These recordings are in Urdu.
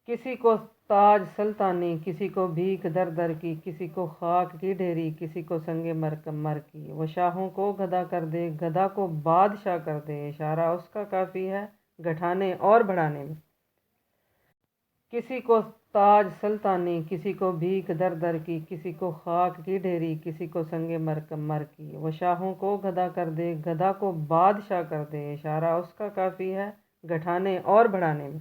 کسی کو تاج سلطانی، کسی کو بھیک در در کی، کسی کو خاک کی ڈھیری، کسی کو سنگ مر کی۔ وہ شاہوں کو گدا کر دے، گدا کو بادشاہ کر دے، اشارہ اس کا کافی ہے گھٹانے اور بڑھانے میں۔ کسی کو تاج سلطانی، کسی کو بھیک در در کی، کسی کو خاک کی ڈھیری، کسی کو سنگ مر کی۔ وہ شاہوں کو گدا کر دے، گدا کو بادشاہ کر دے، اشارہ اس کا کافی ہے گھٹانے اور بڑھانے میں۔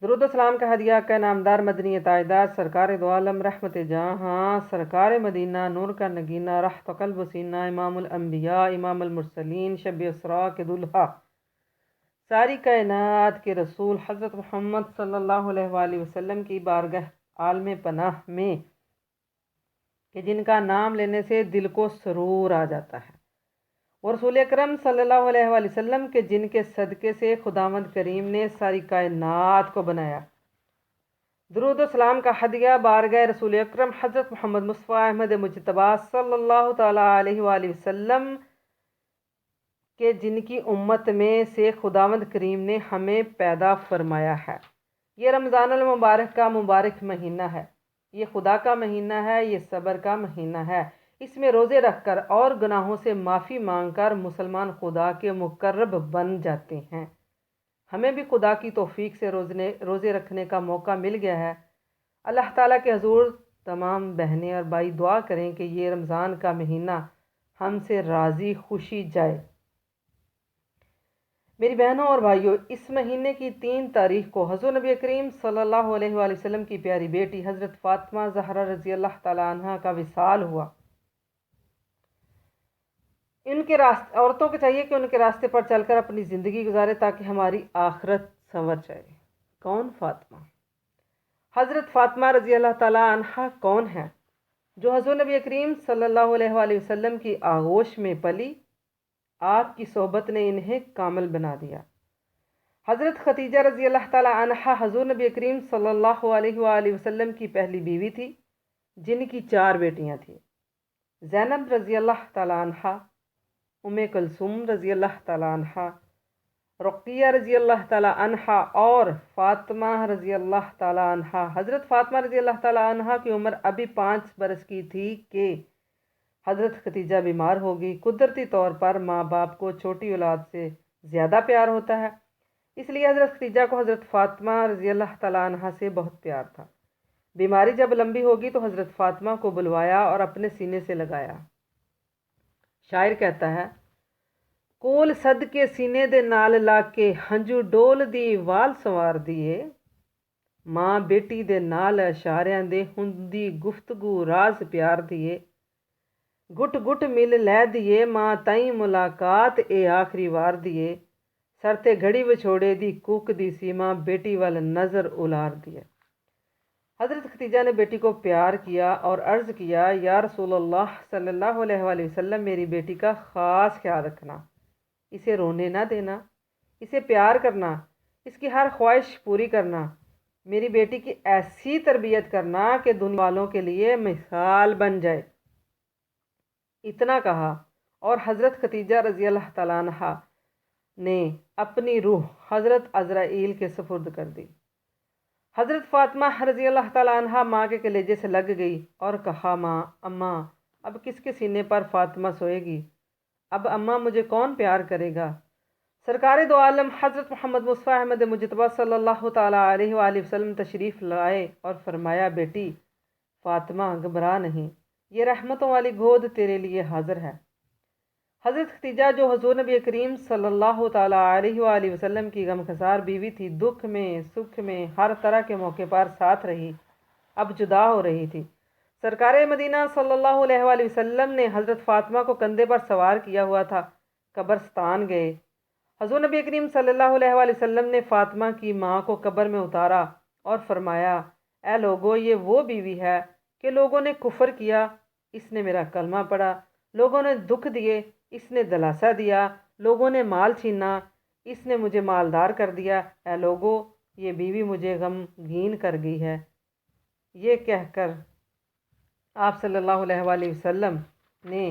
درود و سلام کا ہدیہ کا نامدار مدنی تاجدار سرکار دو عالم رحمت جہاں سرکار مدینہ نور کا نگینہ رحت قلب و سینہ امام الانبیاء امام المرسلین شب اسراء کے دلہا ساری کائنات کے رسول حضرت محمد صلی اللہ علیہ وآلہ وسلم کی بارگاہ عالم پناہ میں کہ جن کا نام لینے سے دل کو سرور آ جاتا ہے، اور رسول اکرم صلی اللہ علیہ وآلہ وسلم کے جن کے صدقے سے خداوند کریم نے ساری کائنات کو بنایا۔ درود و سلام کا ہدیہ بارگاہ رسول اکرم حضرت محمد مصطفیٰ احمد مجتبیٰ صلی اللہ تعالیٰ علیہ وآلہ وسلم کہ جن کی امت میں سے خداوند کریم نے ہمیں پیدا فرمایا ہے۔ یہ رمضان المبارک کا مبارک مہینہ ہے، یہ خدا کا مہینہ ہے، یہ صبر کا مہینہ ہے۔ اس میں روزے رکھ کر اور گناہوں سے معافی مانگ کر مسلمان خدا کے مقرب بن جاتے ہیں۔ ہمیں بھی خدا کی توفیق سے روزے رکھنے کا موقع مل گیا ہے۔ اللہ تعالیٰ کے حضور تمام بہنیں اور بھائی دعا کریں کہ یہ رمضان کا مہینہ ہم سے راضی خوشی جائے۔ میری بہنوں اور بھائیوں، اس مہینے کی 3 تاریخ کو حضور نبی کریم صلی اللہ علیہ وآلہ وسلم کی پیاری بیٹی حضرت فاطمہ زہرا رضی اللہ تعالیٰ عنہ کا وصال ہوا۔ عورتوں کو چاہیے کہ ان کے راستے پر چل کر اپنی زندگی گزارے تاکہ ہماری آخرت سنور جائے۔ کون فاطمہ؟ حضرت فاطمہ رضی اللہ تعالیٰ عنہ کون ہیں؟ جو حضور نبی کریم صلی اللہ علیہ وآلہ وسلم کی آغوش میں پلی، آپ کی صحبت نے انہیں کامل بنا دیا۔ حضرت خدیجہ رضی اللہ تعالیٰ عنہ حضور نبی کریم صلی اللہ علیہ وآلہ وسلم کی پہلی بیوی تھی، جن کی 4 بیٹیاں تھیں: زینب رضی اللہ تعالیٰ عنہ، کلثوم رضی اللہ تعالیٰ عنہ، رقیہ رضی اللہ تعالیٰ عنہ اور فاطمہ رضی اللہ تعالیٰ عنہ۔ حضرت فاطمہ رضی اللہ تعالیٰ عنہ کی عمر ابھی 5 برس کی تھی کہ حضرت خدیجہ بیمار ہو گئی۔ قدرتی طور پر ماں باپ کو چھوٹی اولاد سے زیادہ پیار ہوتا ہے، اس لیے حضرت خدیجہ کو حضرت فاطمہ رضی اللہ تعالیٰ عنہ سے بہت پیار تھا۔ بیماری جب لمبی ہوگی تو حضرت فاطمہ کو بلوایا اور اپنے سینے سے لگایا۔ شاعر کہتا ہے: کول صد کے سینے دے نال لا کے ہنجو ڈول دی وال سوار دیے، ماں بیٹی دے نال اشاریاں دے ہوندی گفتگو راز پیار دیے، گٹ گٹ مل لے دیے ماں تائیں ملاقات اے آخری وار دیے، سر تے گھڑی وچھوڑے دی کوک دی سیما بیٹی وال نظر الار دیے۔ حضرت خدیجہ نے بیٹی کو پیار کیا اور عرض کیا: یا رسول اللہ صلی اللہ علیہ وآلہ وسلم، میری بیٹی کا خاص خیال رکھنا، اسے رونے نہ دینا، اسے پیار کرنا، اس کی ہر خواہش پوری کرنا، میری بیٹی کی ایسی تربیت کرنا کہ دنیا والوں کے لیے مثال بن جائے۔ اتنا کہا اور حضرت خدیجہ رضی اللہ تعالیٰ عنہ نے اپنی روح حضرت عزرائیل کے سپرد کر دی۔ حضرت فاطمہ رضی اللہ تعالیٰ عنہ ماں کے کلیجے سے لگ گئی اور کہا: ماں، اماں، اب کس کے سینے پر فاطمہ سوئے گی؟ اب اماں مجھے کون پیار کرے گا؟ سرکار دو عالم حضرت محمد مصطفیٰ احمد مجتبیٰ صلی اللہ تعالیٰ علیہ وآلہ وسلم تشریف لائے اور فرمایا: بیٹی فاطمہ، گھبرا نہیں، یہ رحمتوں والی گود تیرے لیے حاضر ہے۔ حضرت خدیجہ جو حضور نبی کریم صلی اللہ تعالیٰ علیہ وآلہ وسلم کی غمخسار بیوی تھی، دکھ میں سکھ میں ہر طرح کے موقع پر ساتھ رہی، اب جدا ہو رہی تھی۔ سرکار مدینہ صلی اللہ علیہ وآلہ وسلم نے حضرت فاطمہ کو کندھے پر سوار کیا ہوا تھا۔ قبرستان گئے۔ حضور نبی کریم صلی اللہ علیہ وآلہ وسلم نے فاطمہ کی ماں کو قبر میں اتارا اور فرمایا: اے لوگو، یہ وہ بیوی ہے کہ لوگوں نے کفر کیا، اس نے میرا کلمہ پڑھا، لوگوں نے دکھ دیے، اس نے دلاسا دیا، لوگوں نے مال چھینا، اس نے مجھے مالدار کر دیا۔ اے لوگو، یہ بیوی مجھے غمگین کر گئی ہے۔ یہ کہہ کر آپ صلی اللہ علیہ وآلہ وسلم نے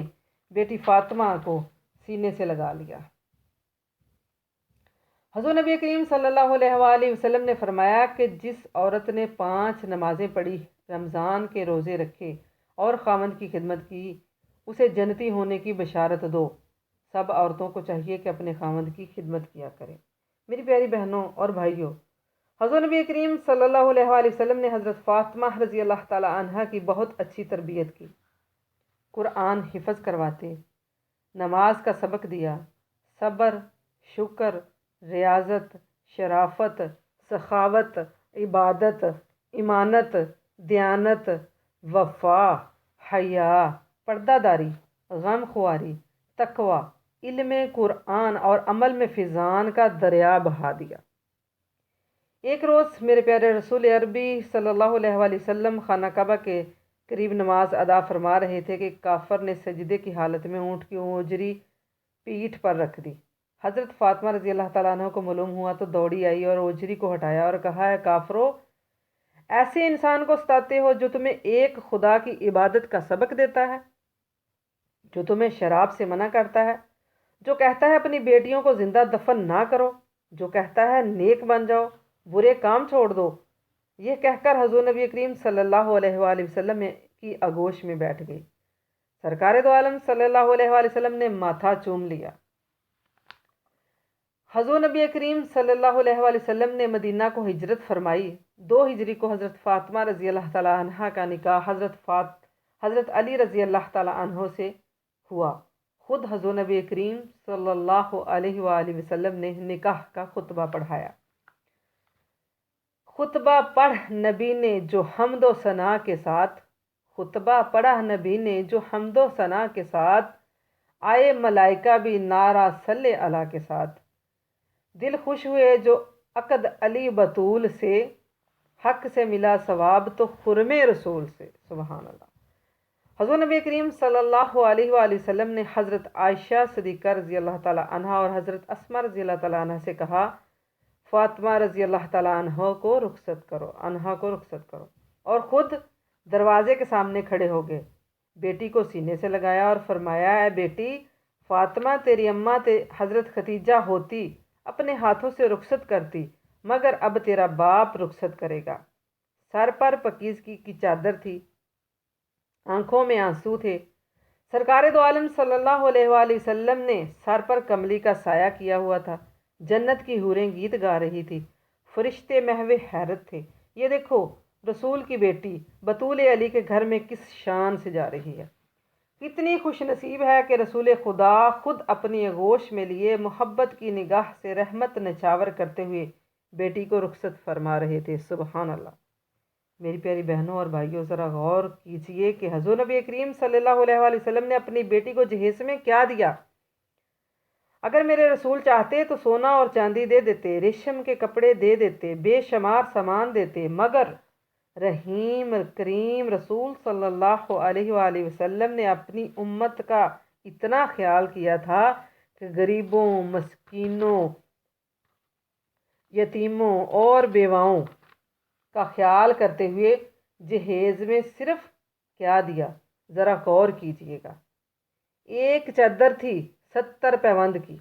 بیٹی فاطمہ کو سینے سے لگا لیا۔ حضور نبی کریم صلی اللہ علیہ وآلہ وسلم نے فرمایا کہ جس عورت نے 5 نمازیں پڑھی، رمضان کے روزے رکھے اور خاوند کی خدمت کی، اسے جنتی ہونے کی بشارت دو۔ سب عورتوں کو چاہیے کہ اپنے خاوند کی خدمت کیا کریں۔ میری پیاری بہنوں اور بھائیوں، حضور نبی کریم صلی اللہ علیہ وآلہ وسلم نے حضرت فاطمہ رضی اللہ تعالی عنہ کی بہت اچھی تربیت کی۔ قرآن حفظ کرواتے، نماز کا سبق دیا، صبر، شکر، ریاضت، شرافت، سخاوت، عبادت، امانت، دیانت، وفا، حیا، پردہ داری، غم خواری، تقوی، علم قرآن اور عمل میں فیضان کا دریا بہا دیا۔ ایک روز میرے پیارے رسول عربی صلی اللہ علیہ وآلہ وسلم خانہ کعبہ کے قریب نماز ادا فرما رہے تھے کہ کافر نے سجدے کی حالت میں اونٹ کی اوجری پیٹھ پر رکھ دی۔ حضرت فاطمہ رضی اللہ تعالیٰ عنہ کو معلوم ہوا تو دوڑی آئی اور اوجری کو ہٹایا اور کہا، ہے کافرو، ایسے انسان کو ستاتے ہو جو تمہیں ایک خدا کی عبادت کا سبق دیتا ہے، جو تمہیں شراب سے منع کرتا ہے، جو کہتا ہے اپنی بیٹیوں کو زندہ دفن نہ کرو، جو کہتا ہے نیک بن جاؤ، برے کام چھوڑ دو۔ یہ کہہ کر حضور نبی کریم صلی اللہ علیہ وآلہ وسلم کی آغوش میں بیٹھ گئی۔ سرکار دو عالم صلی اللہ علیہ وآلہ وسلم نے ماتھا چوم لیا۔ حضور نبی کریم صلی اللہ علیہ وآلہ وسلم نے مدینہ کو ہجرت فرمائی۔ 2 ہجری کو حضرت فاطمہ رضی اللہ تعالیٰ عنہ کا نکاح حضرت علی رضی اللہ تعالیٰ عنہ سے ہوا۔ خود حضور نبی کریم صلی اللہ علیہ وآلہ وسلم نے نکاح کا خطبہ پڑھایا۔ خطبہ پڑھ نبی نے جو حمد و ثنا کے ساتھ آئے ملائکہ بھی نعرہ صلی اللہ کے ساتھ، دل خوش ہوئے جو عقد علی بطول سے، حق سے ملا ثواب تو خرم رسول سے۔ سبحان اللہ۔ حضور نبی کریم صلی اللہ علیہ وآلہ وسلم نے حضرت عائشہ صدیقہ رضی اللہ تعالیٰ عنہ اور حضرت اسماء رضی اللہ تعالیٰ عنہ سے کہا، فاطمہ رضی اللہ تعالیٰ عنہ کو رخصت کرو، اور خود دروازے کے سامنے کھڑے ہو گئے، بیٹی کو سینے سے لگایا اور فرمایا، اے بیٹی فاطمہ، تیری اماں حضرت ختیجہ ہوتی اپنے ہاتھوں سے رخصت کرتی، مگر اب تیرا باپ رخصت کرے گا۔ سر پر پاکیزگی کی چادر تھی، آنکھوں میں آنسو تھے۔ سرکار دو عالم صلی اللہ علیہ وآلہ وسلم نے سر پر کملی کا سایہ کیا ہوا تھا۔ جنت کی حوریں گیت گا رہی تھی، فرشتے محو حیرت تھے۔ یہ دیکھو رسول کی بیٹی بطول علی کے گھر میں کس شان سے جا رہی ہے۔ کتنی خوش نصیب ہے کہ رسول خدا خود اپنی آغوش میں لیے محبت کی نگاہ سے رحمت نچھاور کرتے ہوئے بیٹی کو رخصت فرما رہے تھے۔ سبحان اللہ۔ میری پیاری بہنوں اور بھائیوں، ذرا غور کیجئے کہ حضور نبی کریم صلی اللہ علیہ وآلہ وسلم نے اپنی بیٹی کو جہیز میں کیا دیا۔ اگر میرے رسول چاہتے تو سونا اور چاندی دے دیتے، ریشم کے کپڑے دے دیتے، بے شمار سامان دیتے، مگر رحیم کریم رسول صلی اللہ علیہ وآلہ وسلم نے اپنی امت کا اتنا خیال کیا تھا کہ غریبوں، مسکینوں، یتیموں اور بیواؤں کا خیال کرتے ہوئے جہیز میں صرف کیا دیا، ذرا غور کیجئے گا۔ ایک چادر تھی 70 پیوند کی،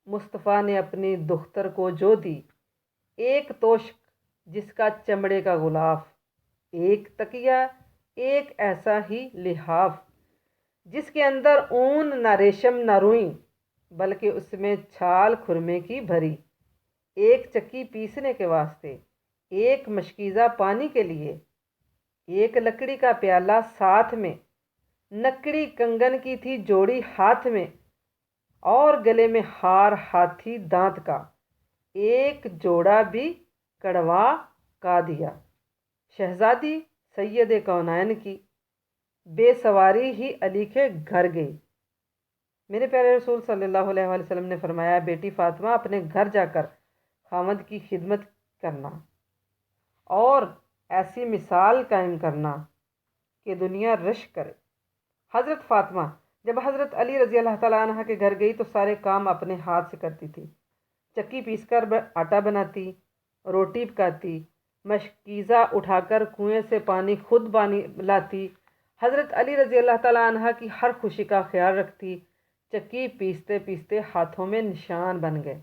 مصطفیٰ نے اپنی دختر کو جو دی، ایک توشک جس کا چمڑے کا غلاف، ایک تکیہ، ایک ایسا ہی لحاف جس کے اندر اون نہ ریشم نہ روئی بلکہ اس میں چھال کھرمے کی بھری، ایک چکی پیسنے کے واسطے، ایک مشکیزہ پانی کے لیے، ایک لکڑی کا پیالہ ساتھ میں، نکڑی کنگن کی تھی جوڑی ہاتھ میں، اور گلے میں ہار ہاتھی دانت کا، ایک جوڑا بھی کڑوا کا دیا۔ شہزادی سید کونین کی بے سواری ہی علی کے گھر گئی۔ میرے پیارے رسول صلی اللہ علیہ وآلہ وسلم نے فرمایا، بیٹی فاطمہ اپنے گھر جا کر خاوند کی خدمت کرنا اور ایسی مثال قائم کرنا کہ دنیا رشک کرے۔ حضرت فاطمہ جب حضرت علی رضی اللہ تعالیٰ عنہ کے گھر گئی تو سارے کام اپنے ہاتھ سے کرتی تھی۔ چکی پیس کر آٹا بناتی، روٹی پکاتی، مشکیزہ اٹھا کر کنویں سے پانی خود لاتی، حضرت علی رضی اللہ تعالیٰ عنہ کی ہر خوشی کا خیال رکھتی۔ چکی پیستے پیستے ہاتھوں میں نشان بن گئے۔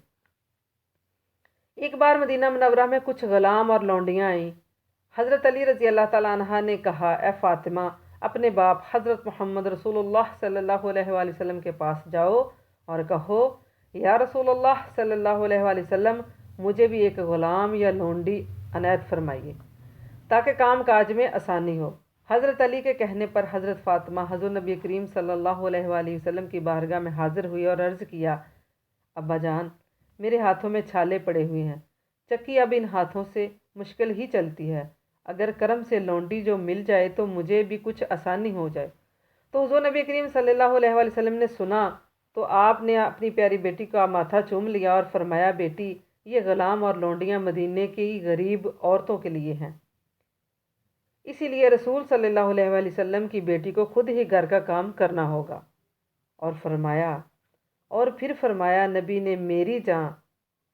ایک بار مدینہ منورہ میں کچھ غلام اور لونڈیاں آئیں۔ حضرت علی رضی اللہ تعالیٰ عنہ نے کہا، اے فاطمہ، اپنے باپ حضرت محمد رسول اللہ صلی اللہ علیہ وآلہ وسلم کے پاس جاؤ اور کہو، یا رسول اللہ صلی اللہ علیہ وآلہ وسلم، مجھے بھی ایک غلام یا لونڈی عنایت فرمائیے تاکہ کام کاج میں آسانی ہو۔ حضرت علی کے کہنے پر حضرت فاطمہ حضور نبی کریم صلی اللہ علیہ وآلہ وسلم کی بارگاہ میں حاضر ہوئی اور عرض کیا، ابا جان، میرے ہاتھوں میں چھالے پڑے ہوئے ہیں، چکی اب ان ہاتھوں سے مشکل ہی چلتی ہے، اگر کرم سے لونڈی جو مل جائے تو مجھے بھی کچھ آسانی ہو جائے۔ تو حضور نبی کریم صلی اللہ علیہ وآلہ وسلم نے سنا تو آپ نے اپنی پیاری بیٹی کا ماتھا چوم لیا اور فرمایا، بیٹی، یہ غلام اور لونڈیاں مدینے کی غریب عورتوں کے لیے ہیں، اسی لیے رسول صلی اللہ علیہ وآلہ وسلم کی بیٹی کو خود ہی گھر کا کام کرنا ہوگا۔ اور پھر فرمایا، نبی نے، میری جان،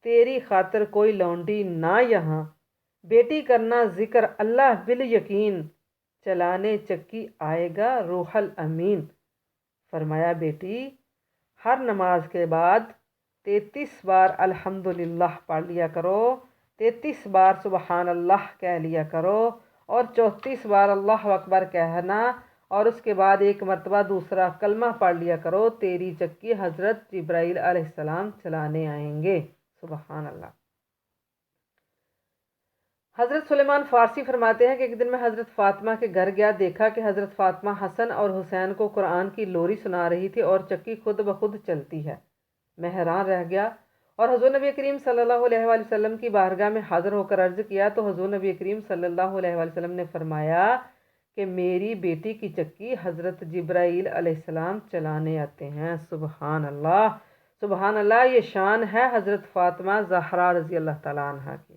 تیری خاطر کوئی لونڈی نہ یہاں، بیٹی کرنا ذکر اللہ بالیقین، چلانے چکی آئے گا روح الامین۔ فرمایا، بیٹی، ہر نماز کے بعد 33 بار الحمدللہ پڑھ لیا کرو، 33 بار سبحان اللہ کہہ لیا کرو، اور 34 بار اللہ اکبر کہنا، اور اس کے بعد ایک مرتبہ دوسرا کلمہ پڑھ لیا کرو، تیری چکی حضرت جبرائیل علیہ السلام چلانے آئیں گے۔ سبحان اللہ۔ حضرت سلیمان فارسی فرماتے ہیں کہ ایک دن میں حضرت فاطمہ کے گھر گیا، دیکھا کہ حضرت فاطمہ حسن اور حسین کو قرآن کی لوری سنا رہی تھی اور چکی خود بخود چلتی ہے۔ میں حیران رہ گیا اور حضور نبی کریم صلی اللہ علیہ وآلہ وسلم کی بارگاہ میں حاضر ہو کر عرض کیا تو حضور نبی کریم صلی اللہ علیہ وآلہ وسلم نے فرمایا کہ میری بیٹی کی چکی حضرت جبرائیل علیہ السلام چلانے آتے ہیں۔ سبحان اللہ، سبحان اللہ۔ یہ شان ہے حضرت فاطمہ زہرا رضی اللہ تعالیٰ عنہ کی۔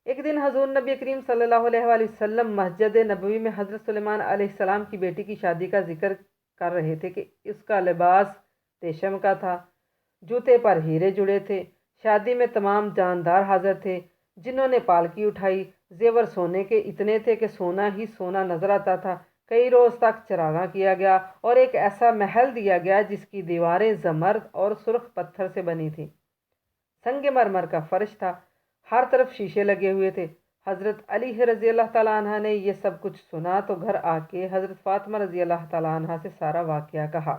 ایک دن حضور نبی کریم صلی اللہ علیہ وآلہ وسلم مسجد نبوی میں حضرت سلیمان علیہ السلام کی بیٹی کی شادی کا ذکر کر رہے تھے کہ اس کا لباس ریشم کا تھا، جوتے پر ہیرے جڑے تھے، شادی میں تمام جاندار حاضر تھے، جنہوں نے پالکی اٹھائی، زیور سونے کے اتنے تھے کہ سونا ہی سونا نظر آتا تھا، کئی روز تک چراغاں کیا گیا اور ایک ایسا محل دیا گیا جس کی دیواریں زمرد اور سرخ پتھر سے بنی تھیں، سنگ مرمر کا فرش تھا، ہر طرف شیشے لگے ہوئے تھے۔ حضرت علی رضی اللہ تعالیٰ عنہ نے یہ سب کچھ سنا تو گھر آ کے حضرت فاطمہ رضی اللہ تعالیٰ عنہ سے سارا واقعہ کہا۔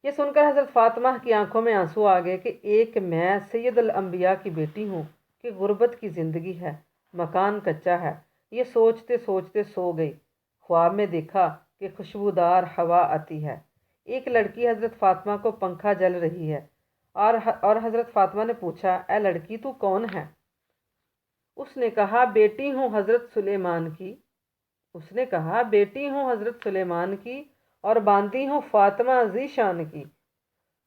یہ سن کر حضرت فاطمہ کی آنکھوں میں آنسو آ گئے کہ ایک میں سید الانبیاء کی بیٹی ہوں کہ غربت کی زندگی ہے، مکان کچا ہے۔ یہ سوچتے سوچتے سو گئی۔ خواب میں دیکھا کہ خوشبودار ہوا آتی ہے، ایک لڑکی حضرت فاطمہ کو پنکھا جل رہی ہے، اور حضرت فاطمہ نے پوچھا، اے لڑکی، تو کون ہے؟ اس نے کہا، بیٹی ہوں حضرت سلیمان کی۔ اس نے کہا، بیٹی ہوں حضرت سلیمان کی اور باندھی ہوں فاطمہ ذی شان کی،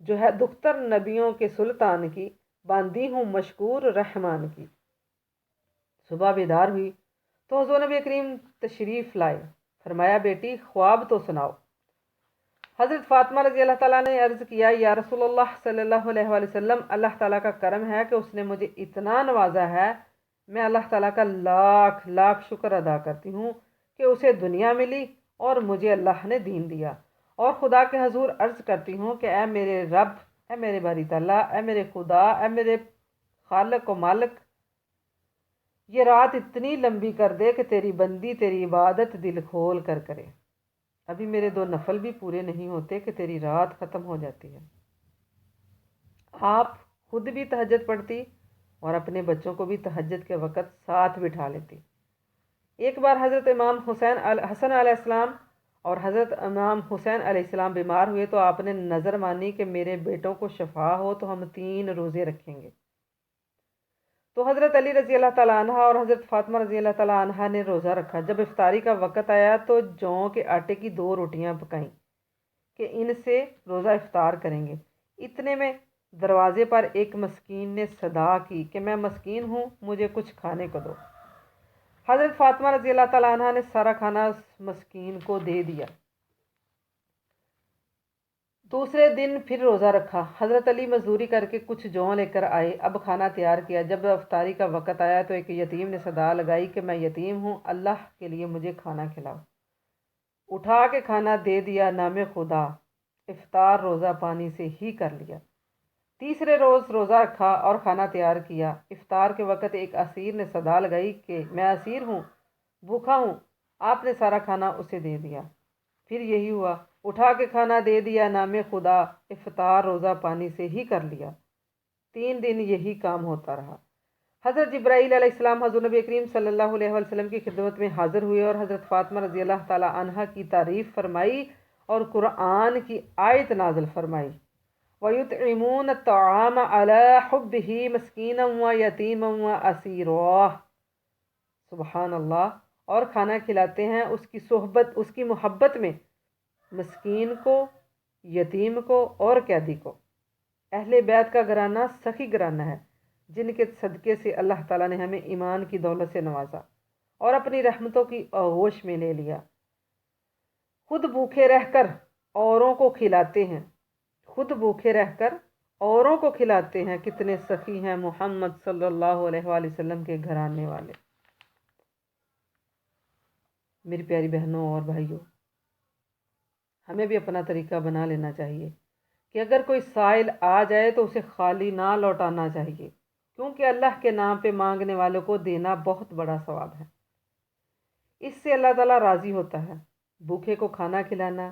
جو ہے دختر نبیوں کے سلطان کی، باندھی ہوں مشکور رحمان کی۔ صبح بیدار ہوئی تو حضور نبی کریم تشریف لائے۔ فرمایا، بیٹی، خواب تو سناؤ۔ حضرت فاطمہ رضی اللہ تعالیٰ نے عرض کیا، یا رسول اللہ صلی اللہ علیہ وآلہ وسلم، اللہ تعالیٰ کا کرم ہے کہ اس نے مجھے اتنا نوازا ہے، میں اللہ تعالیٰ کا لاکھ لاکھ شکر ادا کرتی ہوں کہ اسے دنیا ملی اور مجھے اللہ نے دین دیا، اور خدا کے حضور عرض کرتی ہوں کہ اے میرے رب، اے میرے باری تعالیٰ، اے میرے خدا، اے میرے خالق و مالک، یہ رات اتنی لمبی کر دے کہ تیری بندی تیری عبادت دل کھول کر کرے۔ ابھی میرے 2 نفل بھی پورے نہیں ہوتے کہ تیری رات ختم ہو جاتی ہے۔ آپ خود بھی تہجد پڑھتی اور اپنے بچوں کو بھی تہجد کے وقت ساتھ بٹھا لیتی۔ ایک بار حضرت امام حسن علیہ السلام اور حضرت امام حسین علیہ السلام بیمار ہوئے تو آپ نے نظر مانی کہ میرے بیٹوں کو شفا ہو تو ہم 3 روزے رکھیں گے۔ تو حضرت علی رضی اللہ تعالیٰ عنہ اور حضرت فاطمہ رضی اللہ تعالیٰ عنہ نے روزہ رکھا۔ جب افطاری کا وقت آیا تو جوں کے آٹے کی 2 روٹیاں پکائیں کہ ان سے روزہ افطار کریں گے۔ اتنے میں دروازے پر ایک مسکین نے صدا کی کہ میں مسکین ہوں، مجھے کچھ کھانے کو دو۔ حضرت فاطمہ رضی اللہ تعالیٰ عنہ نے سارا کھانا اس مسکین کو دے دیا۔ دوسرے دن پھر روزہ رکھا۔ حضرت علی مزدوری کر کے کچھ جوں لے کر آئے۔ اب کھانا تیار کیا۔ جب افطاری کا وقت آیا تو ایک یتیم نے صدا لگائی کہ میں یتیم ہوں، اللہ کے لیے مجھے کھانا کھلاؤ۔ اٹھا کے کھانا دے دیا۔ نام خدا افطار روزہ پانی سے ہی کر لیا۔ تیسرے روز روزہ رکھا اور کھانا تیار کیا۔ افطار کے وقت ایک اسیر نے صدا لگائی کہ میں اسیر ہوں، بھوکا ہوں۔ آپ نے سارا کھانا اسے دے دیا۔ پھر یہی ہوا، اٹھا کے کھانا دے دیا، نام خدا، افطار روزہ پانی سے ہی کر لیا۔ 3 دن یہی کام ہوتا رہا۔ حضرت جبرائیل علیہ السلام حضور نبی کریم صلی اللہ علیہ وسلم کی خدمت میں حاضر ہوئے اور حضرت فاطمہ رضی اللہ تعالی عنہ کی تعریف فرمائی اور قرآن کی آیت نازل فرمائی، وَيُطْعِمُونَ الطَّعَامَ عَلَى حُبِّهِ مِسْكِينًا وَيَتِيمًا وَأَسِيرًا۔ سبحان اللہ۔ اور کھانا کھلاتے ہیں اس کی صحبت، اس کی محبت میں، مسکین کو، یتیم کو اور قیدی کو۔ اہل بیت کا گھرانہ سخی گھرانہ ہے، جن کے صدقے سے اللہ تعالیٰ نے ہمیں ایمان کی دولت سے نوازا اور اپنی رحمتوں کی آغوش میں لے لیا۔ خود بھوکے رہ کر اوروں کو کھلاتے ہیں، خود بھوکے رہ کر اوروں کو کھلاتے ہیں، کتنے سخی ہیں محمد صلی اللہ علیہ وآلہ وسلم کے گھرانے والے۔ میری پیاری بہنوں اور بھائیوں، ہمیں بھی اپنا طریقہ بنا لینا چاہیے کہ اگر کوئی سائل آ جائے تو اسے خالی نہ لوٹانا چاہیے، کیونکہ اللہ کے نام پہ مانگنے والوں کو دینا بہت بڑا ثواب ہے۔ اس سے اللہ تعالیٰ راضی ہوتا ہے۔ بھوکے کو کھانا کھلانا،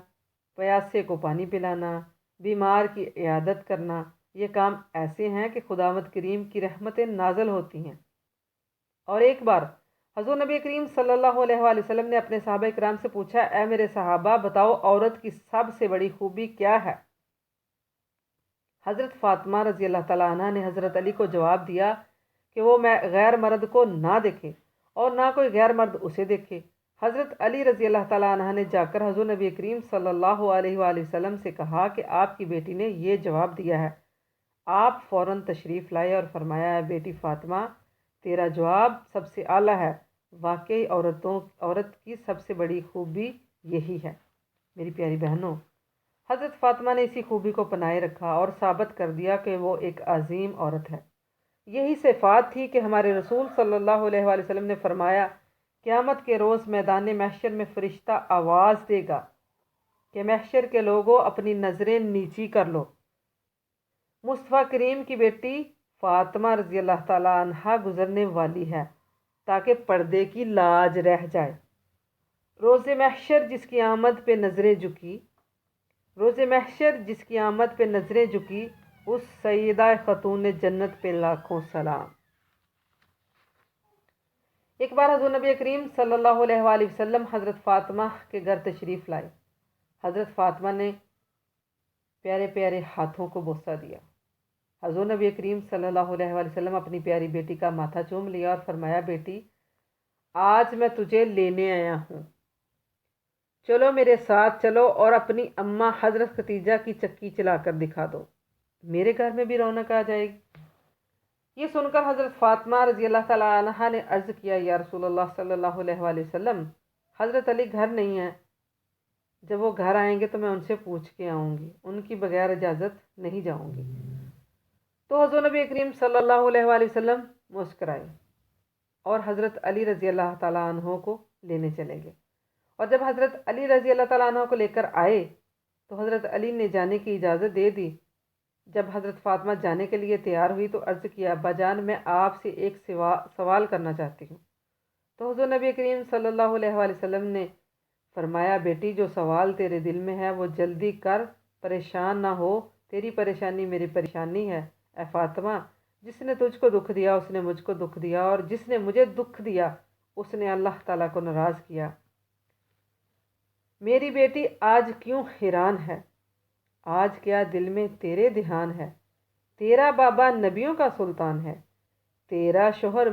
پیاسے کو پانی پلانا، بیمار کی عیادت کرنا، یہ کام ایسے ہیں کہ خداوند کریم کی رحمتیں نازل ہوتی ہیں۔ اور ایک بار حضور نبی کریم صلی اللہ علیہ وآلہ وسلم نے اپنے صحابہ کرام سے پوچھا، اے میرے صحابہ، بتاؤ عورت کی سب سے بڑی خوبی کیا ہے؟ حضرت فاطمہ رضی اللہ تعالیٰ عنہ نے حضرت علی کو جواب دیا کہ وہ غیر مرد کو نہ دیکھے اور نہ کوئی غیر مرد اسے دیکھے۔ حضرت علی رضی اللہ تعالیٰ عنہ نے جا کر حضور نبی کریم صلی اللہ علیہ وآلہ وسلم سے کہا کہ آپ کی بیٹی نے یہ جواب دیا ہے۔ آپ فوراً تشریف لائے اور فرمایا، بیٹی فاطمہ، تیرا جواب سب سے اعلیٰ ہے، واقعی عورت کی سب سے بڑی خوبی یہی ہے۔ میری پیاری بہنوں، حضرت فاطمہ نے اسی خوبی کو پنائے رکھا اور ثابت کر دیا کہ وہ ایک عظیم عورت ہے۔ یہی صفات تھی کہ ہمارے رسول صلی اللہ علیہ وآلہ وسلم نے فرمایا، قیامت کے روز میدان محشر میں فرشتہ آواز دے گا کہ محشر کے لوگوں، اپنی نظریں نیچی کر لو۔ مصطفیٰ کریم کی بیٹی فاطمہ رضی اللہ تعالیٰ عنہا گزرنے والی ہے تاکہ پردے کی لاج رہ جائے۔ روز محشر جس کی آمد پہ نظریں جھکی، روز محشر جس کی آمد پہ نظریں جھکی، اس سیدہ خاتون جنت پہ لاکھوں سلام۔ ایک بار حضور نبی کریم صلی اللہ علیہ وآلہ وسلم حضرت فاطمہ کے گھر تشریف لائے۔ حضرت فاطمہ نے پیارے پیارے ہاتھوں کو بوسہ دیا۔ حضور نبی کریم صلی اللہ علیہ وآلہ وسلم اپنی پیاری بیٹی کا ماتھا چوم لیا اور فرمایا، بیٹی، آج میں تجھے لینے آیا ہوں، چلو میرے ساتھ چلو اور اپنی اماں حضرت ختیجہ کی چکی چلا کر دکھا دو، میرے گھر میں بھی رونق آ جائے گی۔ یہ سن کر حضرت فاطمہ رضی اللہ تعالیٰ عنہا نے عرض کیا، یا رسول اللہ صلی اللہ علیہ وآلہ وسلم، حضرت علی گھر نہیں ہیں، جب وہ گھر آئیں گے تو میں ان سے پوچھ کے آؤں گی، ان کی بغیر اجازت نہیں جاؤں گی۔ تو حضور نبی کریم صلی اللہ علیہ وآلہ وسلم مسکرائے اور حضرت علی رضی اللہ تعالیٰ عنہ کو لینے چلے گئے۔ اور جب حضرت علی رضی اللہ تعالیٰ عنہ کو لے کر آئے تو حضرت علی نے جانے کی اجازت دے دی۔ جب حضرت فاطمہ جانے کے لیے تیار ہوئی تو عرض کیا، ابا جان، میں آپ سے ایک سوال کرنا چاہتی ہوں۔ تو حضور نبی کریم صلی اللہ علیہ وآلہ وسلم نے فرمایا، بیٹی، جو سوال تیرے دل میں ہے وہ جلدی کر، پریشان نہ ہو، تیری پریشانی میری پریشانی ہے۔ اے فاطمہ، جس نے تجھ کو دکھ دیا اس نے مجھ کو دکھ دیا، اور جس نے مجھے دکھ دیا اس نے اللہ تعالیٰ کو ناراض کیا۔ میری بیٹی آج کیوں حیران ہے؟ آج کیا دل میں تیرے دھیان ہے؟ تیرا بابا نبیوں کا سلطان ہے، تیرا شوہر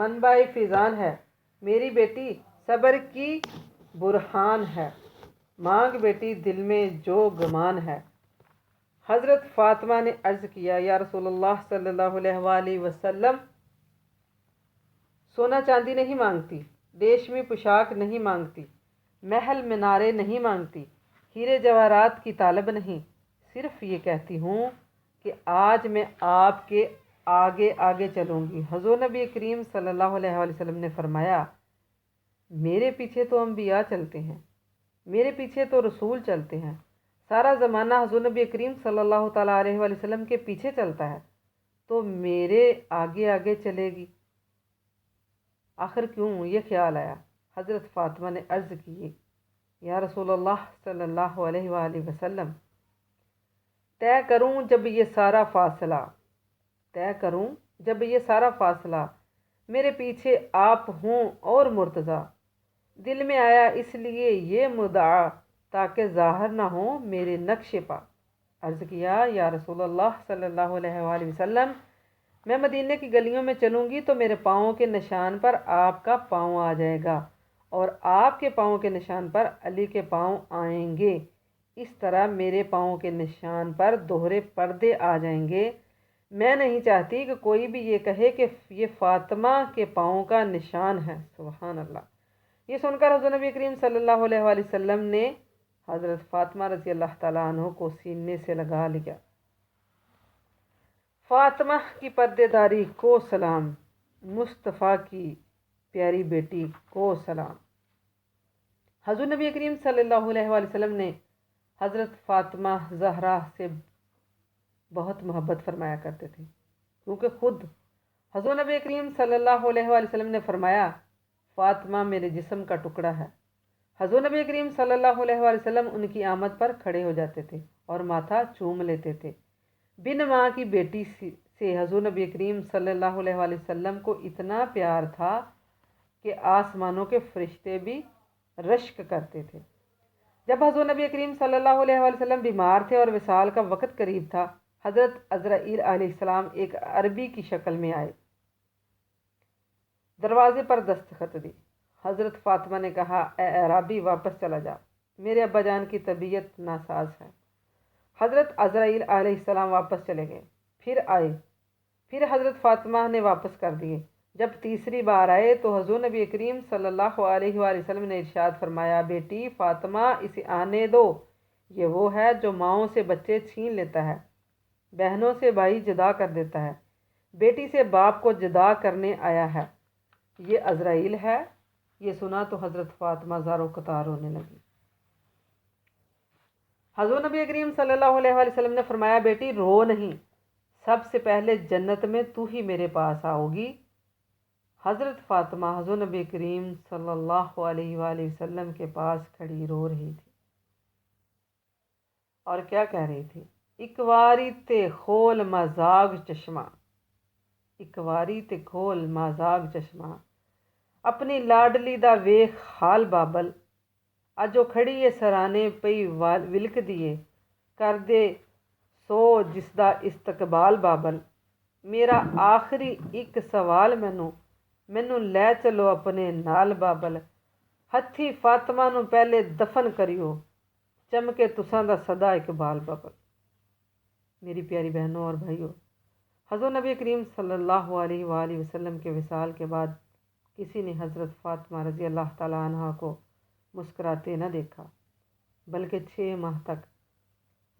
منبع فیضان ہے، میری بیٹی صبر کی برہان ہے، مانگ بیٹی دل میں جو گمان ہے۔ حضرت فاطمہ نے عرض کیا، یا رسول اللہ صلی اللہ علیہ وآلہ وسلم، سونا چاندی نہیں مانگتی، ریشمی پوشاک نہیں مانگتی، محل منارے نہیں مانگتی، ہیرے جواہرات کی طالب نہیں، صرف یہ کہتی ہوں کہ آج میں آپ کے آگے آگے چلوں گی۔ حضور نبی کریم صلی اللہ علیہ وآلہ وسلم نے فرمایا، میرے پیچھے تو انبیاء چلتے ہیں، میرے پیچھے تو رسول چلتے ہیں، سارا زمانہ حضور نبی کریم صلی اللہ تعالیٰ علیہ وآلہ وسلم کے پیچھے چلتا ہے، تو میرے آگے آگے چلے گی آخر کیوں؟ یہ خیال آیا۔ حضرت فاطمہ نے عرض کی، یا رسول اللہ صلی اللہ علیہ وآلہ وسلم، طے کروں جب یہ سارا فاصلہ میرے پیچھے آپ ہوں اور مرتضیٰ، دل میں آیا اس لیے یہ مدعا تاکہ ظاہر نہ ہو میرے نقش پا۔ عرض کیا، یا رسول اللہ صلی اللہ علیہ وآلہ وسلم، میں مدینہ کی گلیوں میں چلوں گی تو میرے پاؤں کے نشان پر آپ کا پاؤں آ جائے گا اور آپ کے پاؤں کے نشان پر علی کے پاؤں آئیں گے، اس طرح میرے پاؤں کے نشان پر دوہرے پردے آ جائیں گے۔ میں نہیں چاہتی کہ کوئی بھی یہ کہے کہ یہ فاطمہ کے پاؤں کا نشان ہے۔ سبحان اللہ۔ یہ سن کر حضور نبی کریم صلی اللہ علیہ وآلہ وسلم نے حضرت فاطمہ رضی اللہ تعالیٰ عنہ کو سینے سے لگا لیا۔ فاطمہ کی پردے داری کو سلام، مصطفیٰ کی پیاری بیٹی کو سلام۔ حضور نبی کریم صلی اللہ علیہ وآلہ وسلم نے حضرت فاطمہ زہرا سے بہت محبت فرمایا کرتے تھے، کیونکہ خود حضور نبی کریم صلی اللہ علیہ وآلہ وسلم نے فرمایا، فاطمہ میرے جسم کا ٹکڑا ہے۔ حضور نبی کریم صلی اللہ علیہ وآلہ وسلم ان کی آمد پر کھڑے ہو جاتے تھے اور ماتھا چوم لیتے تھے۔ بن ماں کی بیٹی سے حضور نبی کریم صلی اللہ علیہ وآلہ وسلم کو اتنا پیار تھا کہ آسمانوں کے فرشتے بھی رشک کرتے تھے۔ جب حضور نبی کریم صلی اللہ علیہ وآلہ وسلم بیمار تھے اور وصال کا وقت قریب تھا، حضرت عزرائیل علیہ السلام ایک عربی کی شکل میں آئے، دروازے پر دستخط دی۔ حضرت فاطمہ نے کہا، اے اعرابی، واپس چلا جا، میرے ابا جان کی طبیعت ناساز ہے۔ حضرت عزرائیل علیہ السلام واپس چلے گئے، پھر آئے، پھر حضرت فاطمہ نے واپس کر دیے۔ جب تیسری بار آئے تو حضور نبی کریم صلی اللہ علیہ وآلہ وسلم نے ارشاد فرمایا، بیٹی فاطمہ، اسے آنے دو، یہ وہ ہے جو ماؤں سے بچے چھین لیتا ہے، بہنوں سے بھائی جدا کر دیتا ہے، بیٹی سے باپ کو جدا کرنے آیا ہے، یہ عزرائیل ہے۔ یہ سنا تو حضرت فاطمہ زاروں قطار ہونے لگی۔ حضور نبی کریم صلی اللہ علیہ وآلہ وسلم نے فرمایا، بیٹی رو نہیں، سب سے پہلے جنت میں تو ہی میرے پاس آؤ گی۔ حضرت فاطمہ حضور نبی کریم صلی اللہ علیہ وآلہ وسلم کے پاس کھڑی رو رہی تھی اور کیا کہہ رہی تھی؟ اکواری تے کھول مازاگ چشمہ، اکواری تے کھول مازاگ چشمہ، اپنی لاڈلی دا ویخ حال بابل، اجو کھڑی ہے سرانے پئی ولک دیے، کر دے سو جس دا استقبال بابل، میرا آخری ایک سوال مینوں لے چلو اپنے نال بابل، ہتھی فاطمہ نو پہلے دفن کریو، چمکے تساں دا صدا اقبال بابل۔ میری پیاری بہنوں اور بھائیوں، حضور نبی کریم صلی اللہ علیہ وآلہ وسلم کے وصال کے بعد کسی نے حضرت فاطمہ رضی اللہ تعالیٰ عنہ کو مسکراتے نہ دیکھا، بلکہ 6 ماہ تک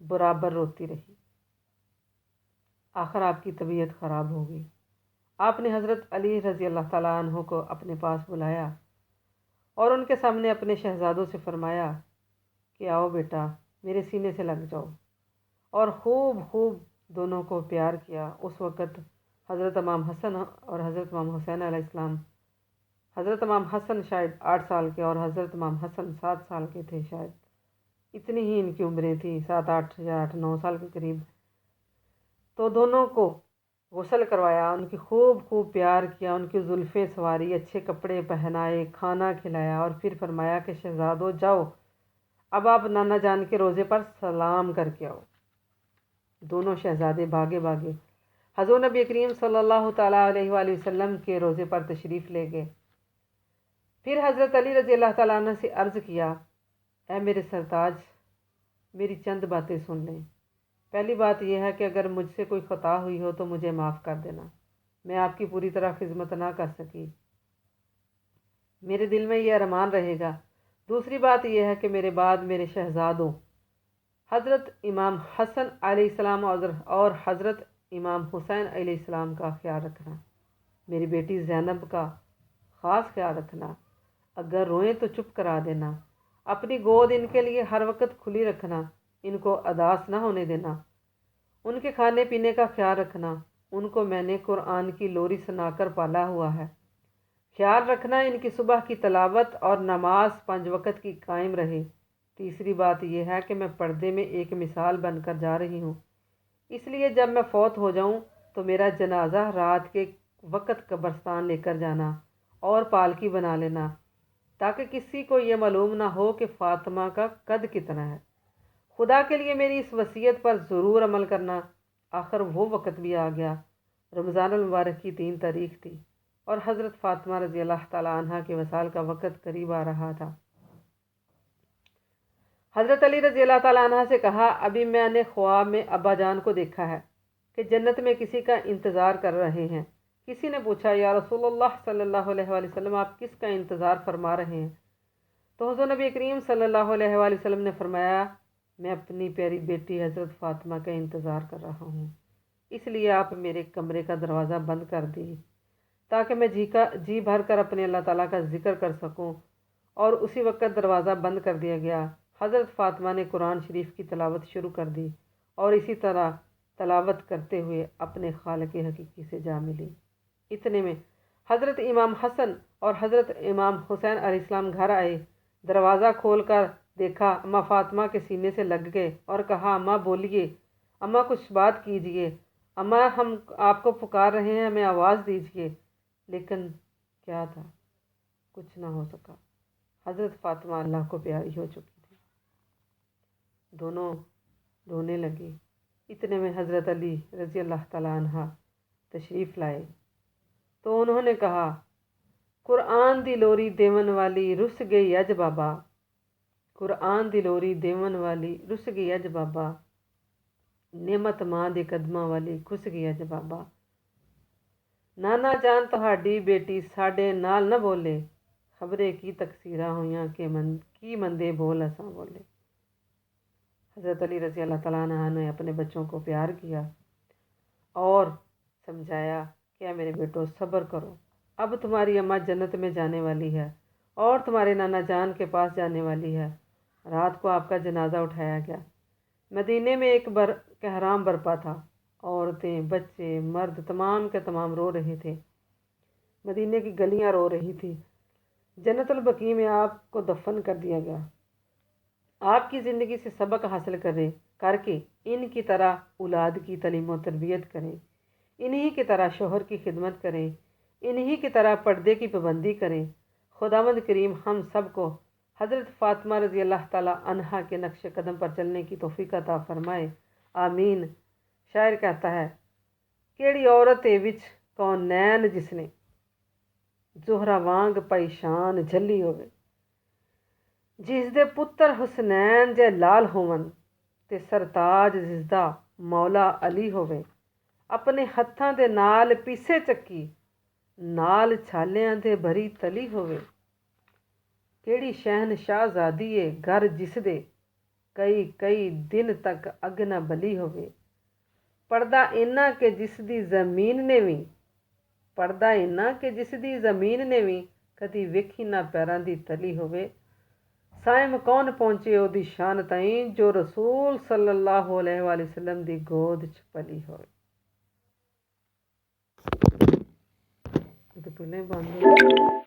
برابر روتی رہی۔ آخر آپ کی طبیعت خراب ہو گئی۔ آپ نے حضرت علی رضی اللہ تعالیٰ عنہ کو اپنے پاس بلایا اور ان کے سامنے اپنے شہزادوں سے فرمایا کہ آؤ بیٹا، میرے سینے سے لگ جاؤ، اور خوب دونوں کو پیار کیا۔ اس وقت حضرت امام حسن اور حضرت امام حسین علیہ السلام، حضرت امام حسن شاید 8 سال کے اور حضرت امام حسن 7 سال کے تھے، شاید اتنی ہی ان کی عمریں تھیں، 7 8 یا 8 9 سال کے قریب۔ تو دونوں کو غسل کروایا، ان کی خوب پیار کیا، ان کی زلفیں سواری، اچھے کپڑے پہنائے، کھانا کھلایا، اور پھر فرمایا کہ شہزادو جاؤ، اب آپ نانا جان کے روضے پر سلام کر کے آؤ۔ دونوں شہزادے بھاگے حضور نبی کریم صلی اللہ تعالیٰ علیہ وآلہ وسلم کے روضے پر تشریف لے گئے۔ پھر حضرت علی رضی اللہ تعالیٰ عنہ سے عرض کیا، اے میرے سرتاج، میری چند باتیں سن لیں۔ پہلی بات یہ ہے کہ اگر مجھ سے کوئی خطا ہوئی ہو تو مجھے معاف کر دینا، میں آپ کی پوری طرح خدمت نہ کر سکی، میرے دل میں یہ ارمان رہے گا۔ دوسری بات یہ ہے کہ میرے بعد میرے شہزادوں حضرت امام حسن علیہ السلام اور حضرت امام حسین علیہ السلام کا خیال رکھنا، میری بیٹی زینب کا خاص خیال رکھنا، اگر روئیں تو چپ کرا دینا، اپنی گود ان کے لیے ہر وقت کھلی رکھنا، ان کو اداس نہ ہونے دینا، ان کے کھانے پینے کا خیال رکھنا۔ ان کو میں نے قرآن کی لوری سنا کر پالا ہوا ہے۔ خیال رکھنا ان کی صبح کی تلاوت اور نماز 5 وقت کی قائم رہے۔ تیسری بات یہ ہے کہ میں پردے میں ایک مثال بن کر جا رہی ہوں، اس لیے جب میں فوت ہو جاؤں تو میرا جنازہ رات کے وقت قبرستان لے کر جانا اور پالکی بنا لینا، تاکہ کسی کو یہ معلوم نہ ہو کہ فاطمہ کا قد کتنا ہے۔ خدا کے لیے میری اس وصیت پر ضرور عمل کرنا۔ آخر وہ وقت بھی آ گیا۔ رمضان المبارک کی 3 تاریخ تھی اور حضرت فاطمہ رضی اللہ تعالیٰ عنہ کے وصال کا وقت قریب آ رہا تھا۔ حضرت علی رضی اللہ تعالیٰ عنہ سے کہا، ابھی میں نے خواب میں ابا جان کو دیکھا ہے کہ جنت میں کسی کا انتظار کر رہے ہیں۔ کسی نے پوچھا، یا رسول اللہ صلی اللہ علیہ وآلہ وسلم، آپ کس کا انتظار فرما رہے ہیں؟ تو حضور نبی کریم صلی اللہ علیہ وآلہ وسلم نے فرمایا، میں اپنی پیاری بیٹی حضرت فاطمہ کا انتظار کر رہا ہوں، اس لیے آپ میرے کمرے کا دروازہ بند کر دیں تاکہ میں جی بھر کر اپنے اللہ تعالیٰ کا ذکر کر سکوں۔ اور اسی وقت دروازہ بند کر دیا گیا۔ حضرت فاطمہ نے قرآن شریف کی تلاوت شروع کر دی اور اسی طرح تلاوت کرتے ہوئے اپنے خالق حقیقی سے جا ملی۔ اتنے میں حضرت امام حسن اور حضرت امام حسین علیہ السلام گھر آئے۔ دروازہ کھول کر دیکھا، اماں فاطمہ کے سینے سے لگ گئے اور کہا، اماں بولیے، اماں کچھ بات کیجیے، اماں ہم آپ کو پکار رہے ہیں، ہمیں آواز دیجیے۔ لیکن کیا تھا؟ کچھ نہ ہو سکا۔ حضرت فاطمہ اللہ کو پیاری ہو چکی تھی۔ دونوں رونے لگے۔ اتنے میں حضرت علی رضی اللہ تعالیٰ عنہ تشریف لائے تو انہوں نے کہا، قرآن دی لوری دیون والی رس گئی اج بابا، قرآن دی لوری دیون والی رس گئی اج بابا، نعمت ماں دے قدماں والی خس گئی اج بابا، نانا جان تہاڈی بیٹی ساڈے نال نہ بولے، خبرے کی تقصیراں ہویاں کہ کی مندے بول اساں بولے۔ حضرت علی رضی اللہ تعالیٰ عنہ نے اپنے بچوں کو پیار کیا اور سمجھایا کہ اے میرے بیٹو صبر کرو، اب تمہاری اماں جنت میں جانے والی ہے اور تمہارے نانا جان کے پاس جانے والی ہے۔ رات کو آپ کا جنازہ اٹھایا گیا۔ مدینے میں ایک کہرام برپا تھا۔ عورتیں، بچے، مرد تمام کے تمام رو رہے تھے۔ مدینے کی گلیاں رو رہی تھی۔ جنت البقیع میں آپ کو دفن کر دیا گیا۔ آپ کی زندگی سے سبق حاصل کر کے ان کی طرح اولاد کی تعلیم و تربیت کریں، انہی کی طرح شوہر کی خدمت کریں، انہی کی طرح پردے کی پابندی کریں۔ خداوند کریم ہم سب کو حضرت فاطمہ رضی اللہ تعالیٰ عنہا کے نقش قدم پر چلنے کی توفیق عطا فرمائے، آمین۔ شاعر کہتا ہے، کیڑی عورت اے وچ کونین جس نے زہرا وانگ پائی شان جھلی ہوئے، جس دے پتر حسنین جے لال ہون تے سرتاج جس دا مولا علی ہوئے، اپنے ہتھاں دے نال پیسے چکی نال چھالیاں دے بھری تلی ہوئے، کیڑی شہنشاہ زادی اے گھر جس دے کئی کئی دن تک اگ نہ بلی ہوئے، پردہ اینا کہ جس دی زمین نے بھی پردہ اینا کہ جس دی زمین نے بھی کدی ویکھی نہ پیراں دی تلی ہوئے، سائم کون پہنچے او دی شان تائیں جو رسول صلی اللہ علیہ وآلہ وسلم دی گود چ پلی ہوئے۔ تو پہلے بند